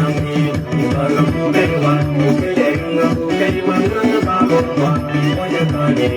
Lang Chai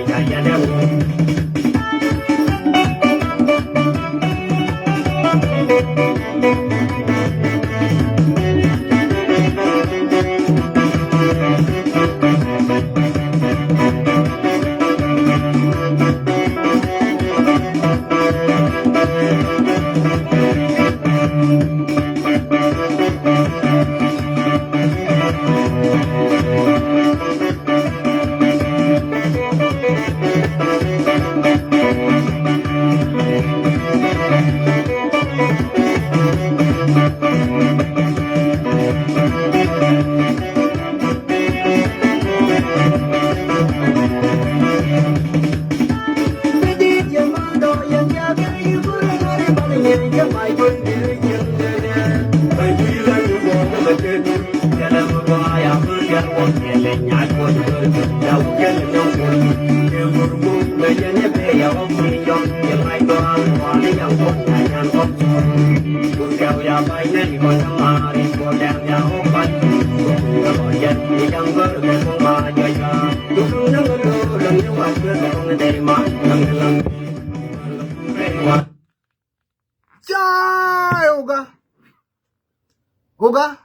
Oga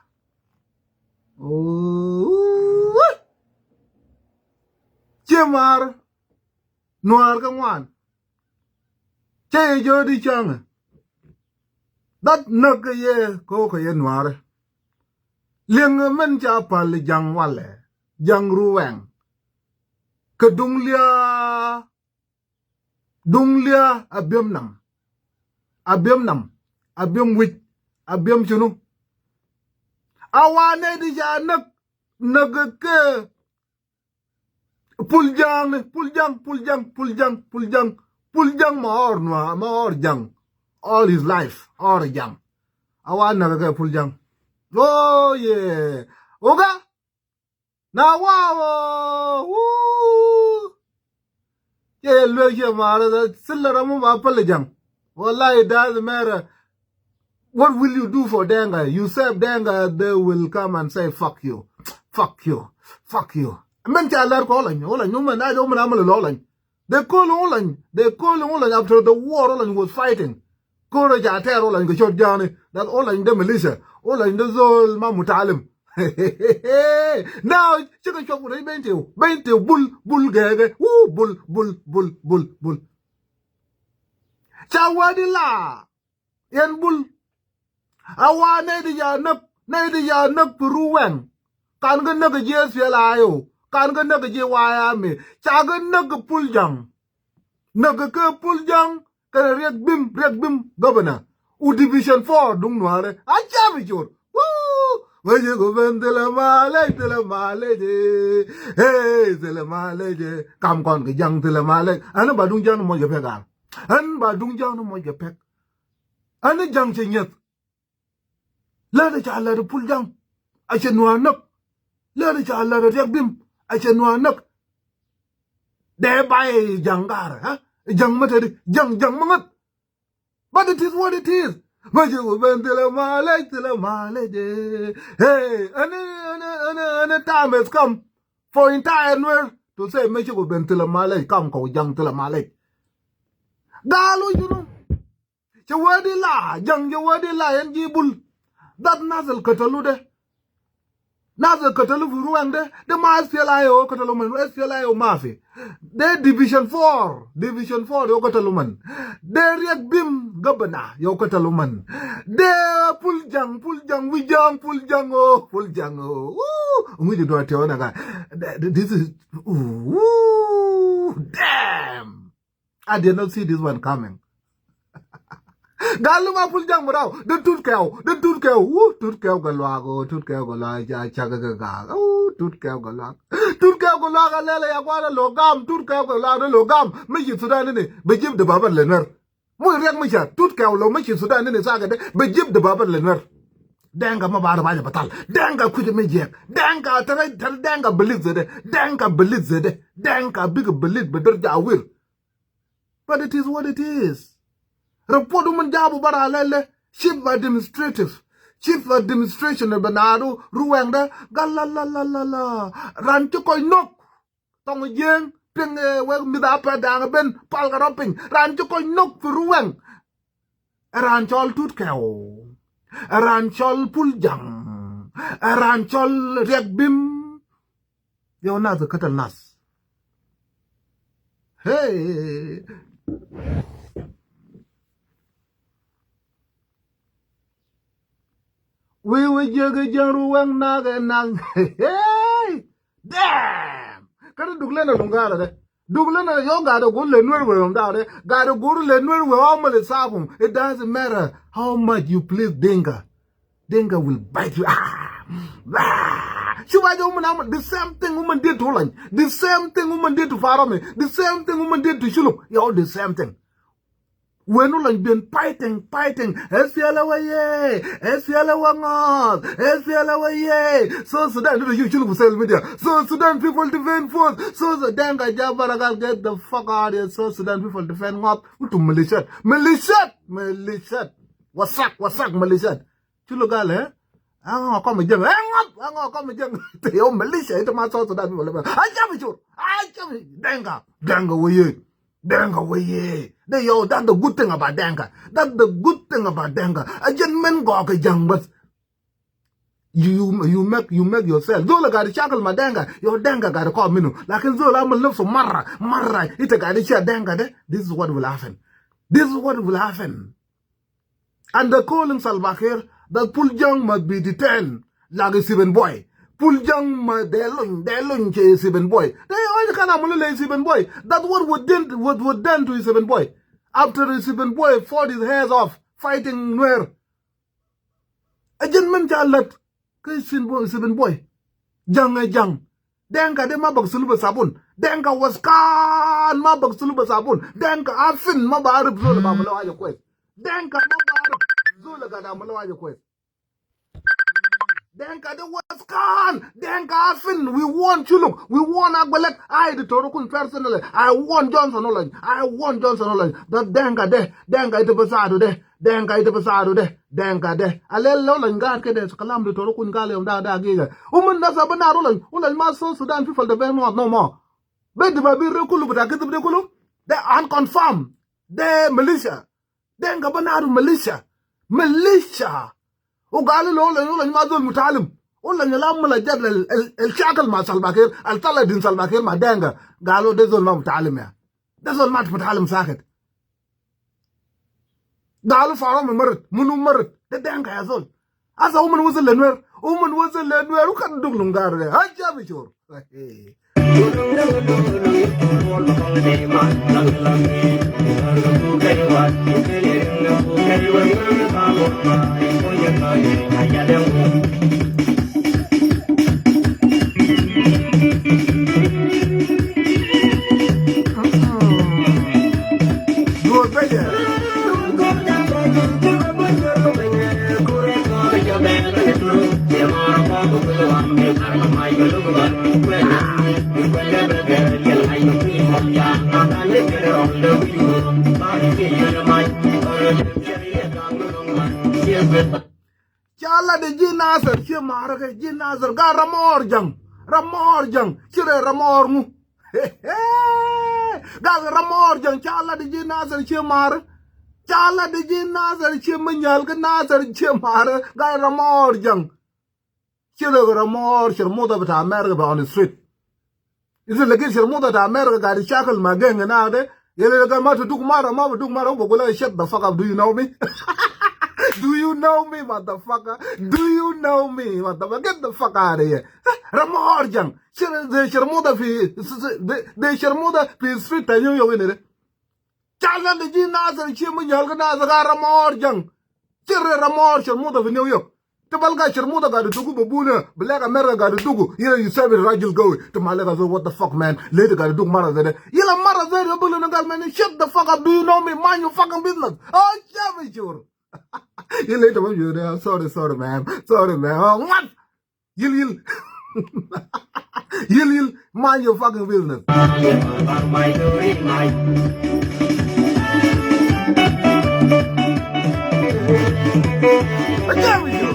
oh Chemar Noir Kangwan Chay Jody Chang that nugga ye ko Noir Ling men chapal jang wale jang ruweng kedunglia abiam nam abiam wit abiam chunu awane di ja nugga ke puljang maor jang all his life or jang awan nugga ke puljang. Oh yeah, Oga. Now wow, woo. Yeah, look here, Mara. Silaramu apalajang. Wallahi, it doesn't matter. What will you do for Denga? You serve Denga, they will come and say fuck you. Men call calling. I don't. They call Olan after the war. Olan was fighting. Courage at Olan go shot down that Olan the militia. Olan the Zol Mamutalim. Now chicken shop with Bente bull gag. Woo bull. Chawadilla Yen bull. Awa nedi ya nak Peruwen. Kan ga naga jes felayo. Kan ga naga je wayame. Chaga naga puljang. Naga ke puljang. Kana riak bim governor. U division 4 dung nuare. Acha bichur. Woo! Waje go ben de la male je. Hey de la male je. Kam kon ke jang de la male. Ana badung jang mo je pegang. An badung jang mo je pek. Ana jang che nyet. La de cha la de puljang. Acha nuanak. La de cha la de riak bim. Acha nuanak. De bay jangar, ha? Jang materi, jang mangat. But it is what it is. Majugo ben tela male je. Hey, and time has come for entire NUER to say Majugo ben tela male, come ko jang tela male. Dalu you know. Jawadi la and jibul. That nazal katalude. Nazal katalu furuande. The ma SPLIO kataluman, SPLIO mafi. De division 4 yo kataluman. De riak bim gabana yo kataluman. De puljang we do it on this is damn. I did not see this one coming. Galuma puljang morao de tutkeo galwago ja chagaga tutkeo galwaga lele ya kwala logam tutkeo logam me Sudan ne bejib de babar lenwer mu riak me cha tutkeo lo me Sudan ne saga de bejib de babar lenwer denga ma bar ba batal denga kuje me jek denga tar denga belizede denga big belid bedar jawir. But it is what it is. Report woman jabu bara lele chief administration banado ruwenda galala rancho koy nok tong jeng ping we mi da pa dang ben pal garoping ran cho ko nok ruwang ran chol tut keo ran chol puljang ran chol regbim yo na the katal nas hey we jege ruwang na ga nang hey damn kada duglena lungara de duglena yo ga do gulle NUER we da de ga do gulle NUER we amal sabum. It doesn't matter how much you please Denga will bite you. The same thing woman did to Holland, the same thing woman did to Farame, the same thing woman did to Shuluk. You're the same thing. When you been fighting, SPLA, so Sudan, you should social media. So Sudan people defend force. So the Denga Jabaragal get the fuck out of here. So Sudan people defend what? To militia. What's up, militia? Chulugal, eh? I'm gonna come again. I'm gonna come again. Your militia, it's my South Sudan people. I jam it. Denga way. That's the good thing about Denga. That's the good thing about Denga. A gentleman go a young, but you make yourself. Zola got to shackle my Denga. Your Denga got to call me. Like in Zola, I'm love for Marra. It's a guy to share Denga. This is what will happen. And the calling Salvakir, that Puljang must be detained like a 7 boy. Puljang delung ke 7 boy. They all kind of mulay 7 boy. That's what would done to his 7 boy. After his 7 boy fought his hairs off fighting NUER. A gentleman chalat ke 7 boy. Jang. Denka de mabag suluba sabun. Denka was kan mabag suluba sabun. Denka afin mabarib zola ba malawa ya kwet. Denka mabarib zola gada malawa ya kwet. Denka de was kan. Denka afin. We want Chuluk. We want Agbalek. I the Torokun personally. I want Johnson Holland. That Denka ite pasado de. Denka de. Alel Holland God ke de kalam de Torokun gale da giga. Da sabana Holland ma so Sudan people the very no more. But the baby rekulu but akete rekulu. They unconfirmed. They militia. Denka banaro militia. وقالوا له ما زول متعلم ولا نلام ولا جد الشاكل مع سلباكير الطلع دين سلباكير مع دانجا قالوا ده زول ما متعلم يا ده زول ما متعلم ساكت قالوا فارم مرت ده دانجا يا زول هذا هو من وصل لنوير وكان دغلون قارة هجا بشور Chala de jinazar che mara ke jinazar ga ramor jang chire ramor mu ga ramor jang chala de jinazar che mara chala de jinazar che manyal ga nazar che mara ga ramor jang chire ramor shirmuda bata America on the street is it like shirmuda ta America ga shakal maganga na de yele ga ma duk mara bogola shut the fuck up. Do you know me? Do you know me, motherfucker? Get the fuck out of here. Ramorjang. De Sharmuda fi street tayo yo winere. Chala de jinazar chimu yalga nazar Ramorjang. Chire Ramor Sharmuda fi New York. Tabalga Sharmuda ga dugu babuna. Black America ga dugu. You said it Rajil go. To Malaga so what the fuck, man? Later ga dugu mara zede. Yela mara zede bulu nagal man. Shut the fuck up. Do you know me? Mind your fucking business. Oh, sure. You later when you're there. Sorry, man. Oh, what? Yil. Yil. Mind your fucking business. I tell you.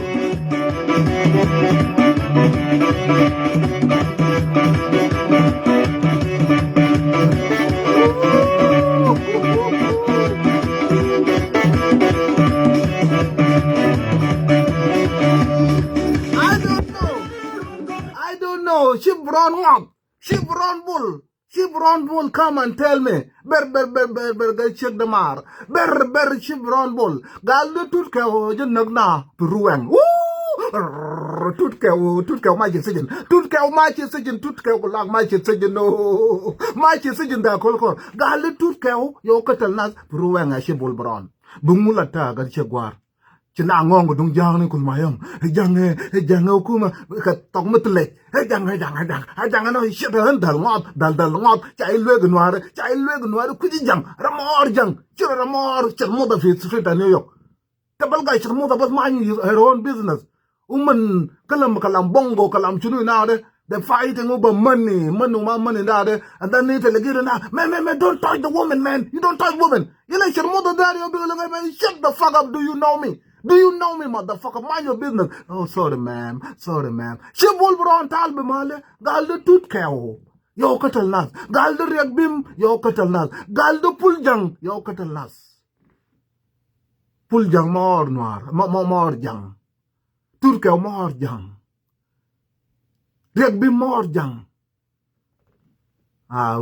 Bull. Chevron Bull, come and tell me. Check the mar. Chevron Bull. Gal the tutke o nagna Ruang. Woo! Tutke o my decision. Tutke o my decision. Tutke o lag my decision. No. My decision da kolkor. Gal the tutke o yo katal nas Ruang a Shibul Bron. Bumula tag at Chagwar. China ngong dung jang ni kulmayam jang kuma ka tong mutle jang no shit dal ngot chai lwe gnwar ku jang ramor chirmo da fi street New York tabal ga chirmo da bas man her own business kalam bongo kalam chunu now they're fighting over money that and then they tell you now man don't touch the woman, man, you don't touch women, you like chirmo da daddy man, shut the fuck up. Do you know me, motherfucker? Mind your business. Oh, sorry, ma'am. She Wolveron Talbe Male, Galde Tutkeo, yo katal nas, Galde Regbim, yo katal nas, Galde Puljang, yo katal nas. Puljang more noir, more jang. Turkeo more jang. Regbim more jang. Ah,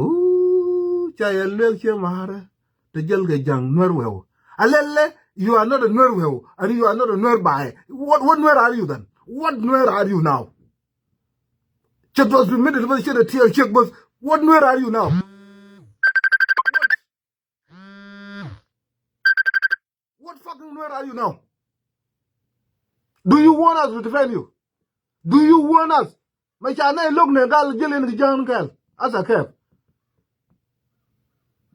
chaya lelche mare, the jelge jang, Norwell. Alele. You are not a NUER and you are not a NUER by. What NUER are you then? What NUER are you now? Check was permitted to share a tear check, but what NUER are you now? What fucking NUER are you now? Do you want us to defend you? Do you want us? My chana look negal jilin the jang girl as a cap.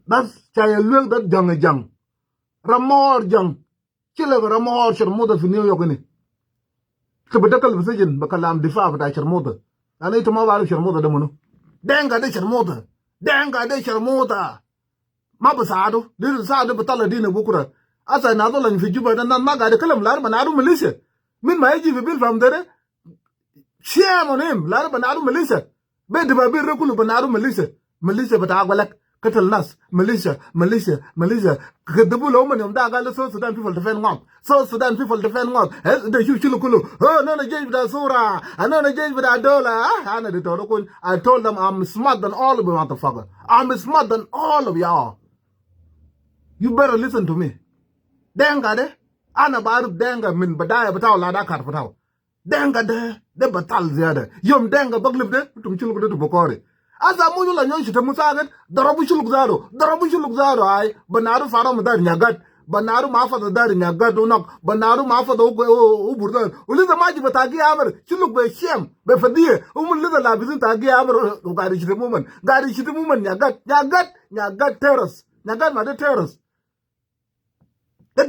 That's chaya look that jang. Ramor jang. Chile ramor sharmuda fi New York ni. Kabetakal bisijin bakalam difa bata sharmuda. Ani tuma baru sharmuda da munu. Denga de sharmuda. Ma basado. Diru saado batala dina bukura. Asa nado lan fi juba dan maga de kalam lar manaru Malaysia. Min ma yaji fi bil fam dere. Shame on him. Lar manaru Malaysia. Be de babir rekulu manaru Malaysia. Malaysia bata agwalak. Katal nas, Malaysia. Kadabu lo man da gal so Sudan people defend ngom. The huge oh no jay da sura. Anona jay da dollar. Ana de torokun. I told them I'm smart than all of you, motherfucker. I'm smart than all of y'all. You better listen to me. Denga de ana baru denga min badaya bataw la da kar bataw. Denga de batal ziyada. Yom denga baglib de tum chulu de bokore. Asa muju la nyon shita musagat darabu shuluk zaro ay banaru fara madar nyagat banaru mafa dar nyagat unak banaru mafa do burdan uliza maji batagi amar shuluk be shem be fadie liza la bizin tagi amar gari shita muman nyagat terrors nyagat ma de terrors. The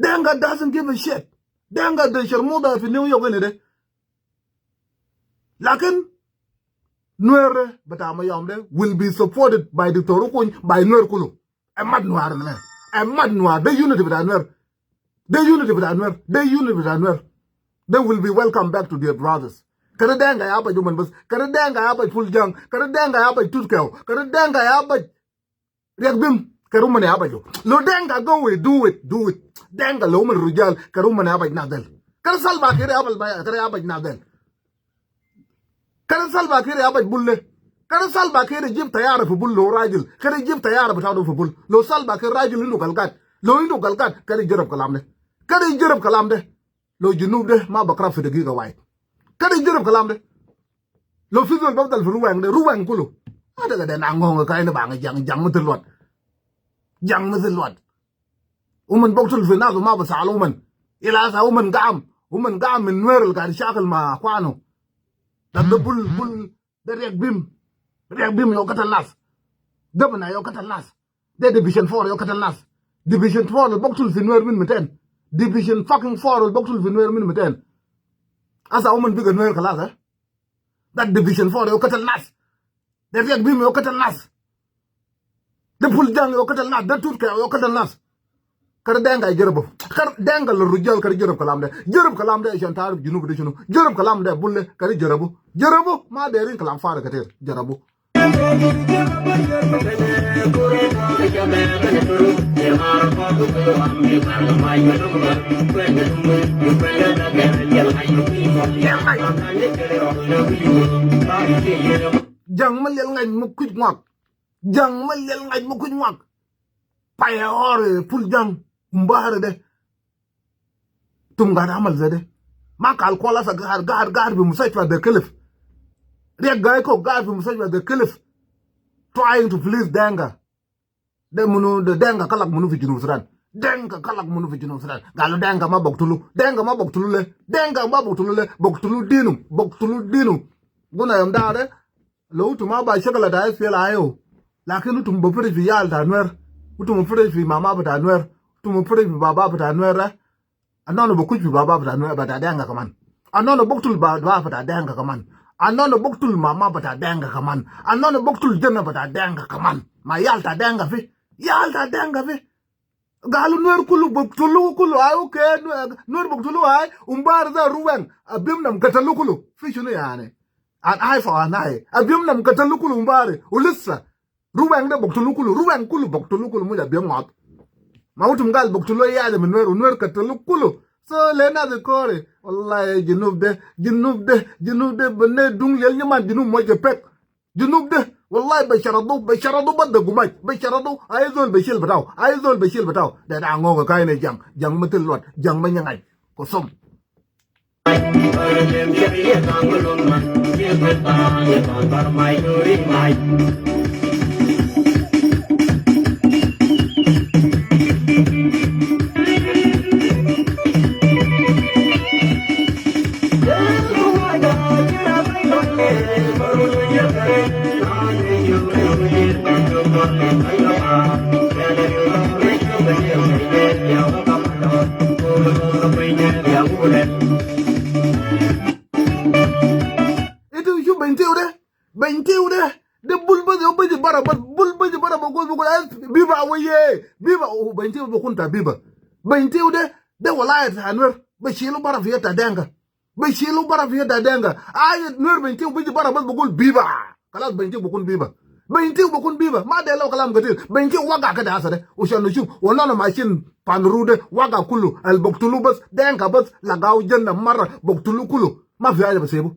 Denga doesn't give a shit. Denga de sharmuda fi New York ne lakin NUER will be supported by the Torokun, by NUER Kulu. A mad NUER. They unity with NUER. They will be welcome back to their brothers. Karadenga yaba human bus, Karadenga yaba Puljang, Karadenga yaba Tutkeo, Karadenga yaba Regbim, Karumane yaba. Lo denga go away, do it. Denga loman rujal, Karumane yaba nadel. Karasalba kere yaba nadel. Kara salba kere abaj bulle. Kara salba kere jib tayara fi bull lo rajil. Kere jib tayara batado fi bull. Lo salba kere rajil inu galgat. Lo inu galgat kere jirab kalam de. Lo junub de ma bakra fi dagiga wai. Kere jirab kalam de. Lo fizol babdal fi ruwang kulu. Ada gada nangong ka ina bang jang mutilwat. Uman boksul fi nazo ma basalo uman. Ila sa uman gam min NUER ka shakal ma kwano. The bull, the regbim yo katal nas. Governor yo katal nas. The division 4 yo katal nas. Division 4 el boktul fi NUER min meten. Division fucking 4 el boktul fi NUER min meten. Asa woman bigger NUER kalas, eh? That division 4 yo katal nas. The regbim yo katal nas. The puljang yo katal nas. The turka yo katal nas. Kar denga jerabu. Kar denga lo rujal kar jerab kalam de. Jerab kalam de shantar junub de shunu. Jerab kalam de bulle kar jerabu. Jerabu ma derin kalam fara katir. Jerabu. Jang malel ngay mukuj ngak. Jang malel ngay mukuj ngak. Paya ore pul jang mbahare de. Tum gada amal zade. Ma kal kola sa gar bi musaifa de kelif. Riyak gay ko gar bi musaifa de kelif. Trying to please Denga. De Denga kalak munu fi Junub Sudan. Denga kalak munu fi Junub Sudan. Galo Denga ma boktulu. Denga ma boktulu le. Denga ma boktulu le. Boktulu dinu. Guna yam dare. Lo utuma ba shakala da SPL ayo. Lakin utum bofere fi yal da NUER. Utum bofere fi mama ba da NUER. Utum bofere fi baba ba da NUER. Anono bokuj fi baba ba da NUER ba da Denga kaman. Anono boktul ba da Denga kaman. Anono boktul mama ba da Denga kaman. Anono boktul jenna ba da Denga kaman. Ma yal ta Denga fi. Galu NUER kulu ay okay NUER boktulu ay umbar za ruwen abim nam katalu kulu fi shunu yani. An eye for an eye. Abim nam katalu kulu umbare ulissa ruwen de boktulu kulu mu da bim mat. Ma utum gal boktulu ya de NUER katalu kulu. So lena de kore wallahi junub de bene dung yel nyaman junub mo je pek. Junub de wallahi basharadu badda gumaj basharadu ayzol bashil bataw da ngo ka ne jang mutul lot jang ma nyangay ko som itu yu bentiu de de bulba bara go biba waye biba o bentiu bo kunta biba bentiu de wallahi ta NUER bashilu bara fiata Denga ay NUER bentiu bara go biba kalas bentiu bo kun biba ma de law kalam gatil bentiu waga ka da asade o shanu shu wala machine panrude waga kulu al boktulu bas Denga bas lagaw janna mara boktulu kulu ma fi aja basebu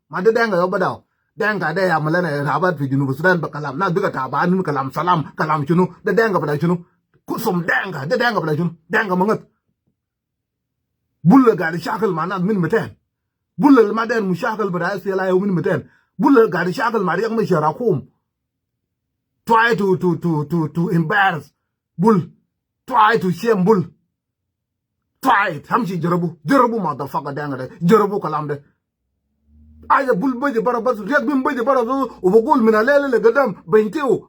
ma de Denga yo badaw Denga de ya malana rabat fi Junub Sudan ba kalam na duga taban kalam salam kalam chunu de Denga bada chunu kusum Denga bada chunu Denga mangat bulla gadi shakal manat min meten bulla maden mushakal bada SPL yo min meten bulla gadi shakal mariyak ma sharakum try to embarrass bull try to shame bull try hamshi jarabu motherfucker Denga de jarabu kalam de aya bul baje bara bas rek bim baje bara o bogol mina lele gadam bentiu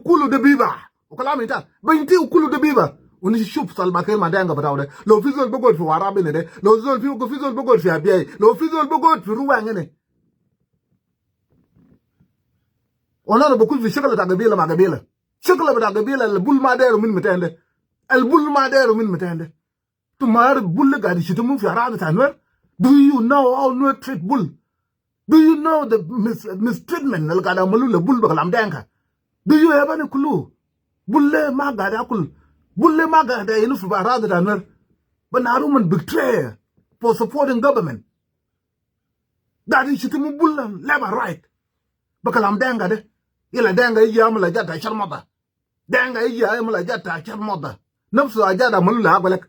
kulu de biba o kalam ita bentiu kulu de biba oni shuf salba ke ma Denga batawde lo fizol bogol fi warabe ne de lo zol fi ko fizol bogol fi abiy lo fizol bogol fi ruwa ngene ona no bokul fi shakala ta gabila ma gabila le bul ma dero min metende tumar bull gadi shitumu fi arabe ta NUER. Do you know how NUER treat bull? Do you know the mistreatment nal gada malula bull bakalam Denga? Do you have any clue? Bulle ma gada inu fi arabe ta NUER. But Naruman betray for supporting government. That is shitumu bull left right. Bakalam Denga de. Ila Denga amala jata sharmada. Amala jata sharmada. Nafsu ajada malula agalak.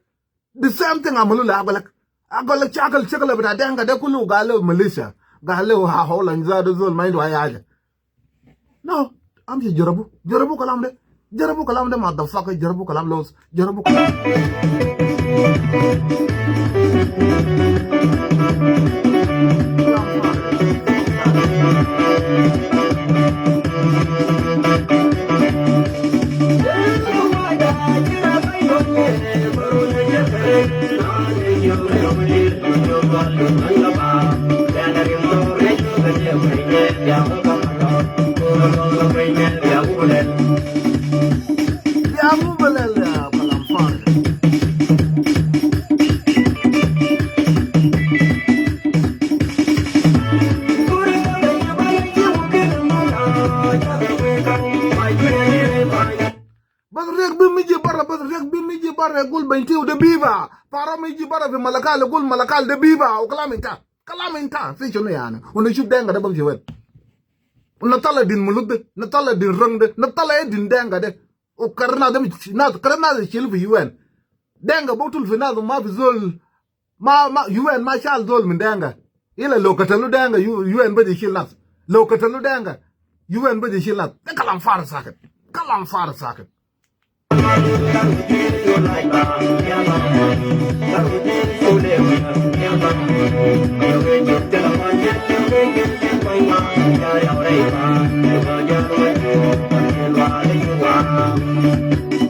The same thing amalula agalak. Agalak chakal bata Denga de kulu galo militia. Galo ha hola nzado zol mind wa yaja. No, I'm just jarabu kalam de motherfucker jarabu kalam los jarabu bare gul bentiu de biva para mi ji bara fi malakal gul malakal de biva o kalaminta fi chono yana ono shub denga de bam jewen na tala din mulud na tala din rang de na tala din denga de o karna de na karna de chilu fi UN denga botul fi na ma fi zol ma UN ma shal zol min denga ila lokatalu denga UN ba di shilnat lokatalu denga UN ba di shilnat de kalam far saket Thank you.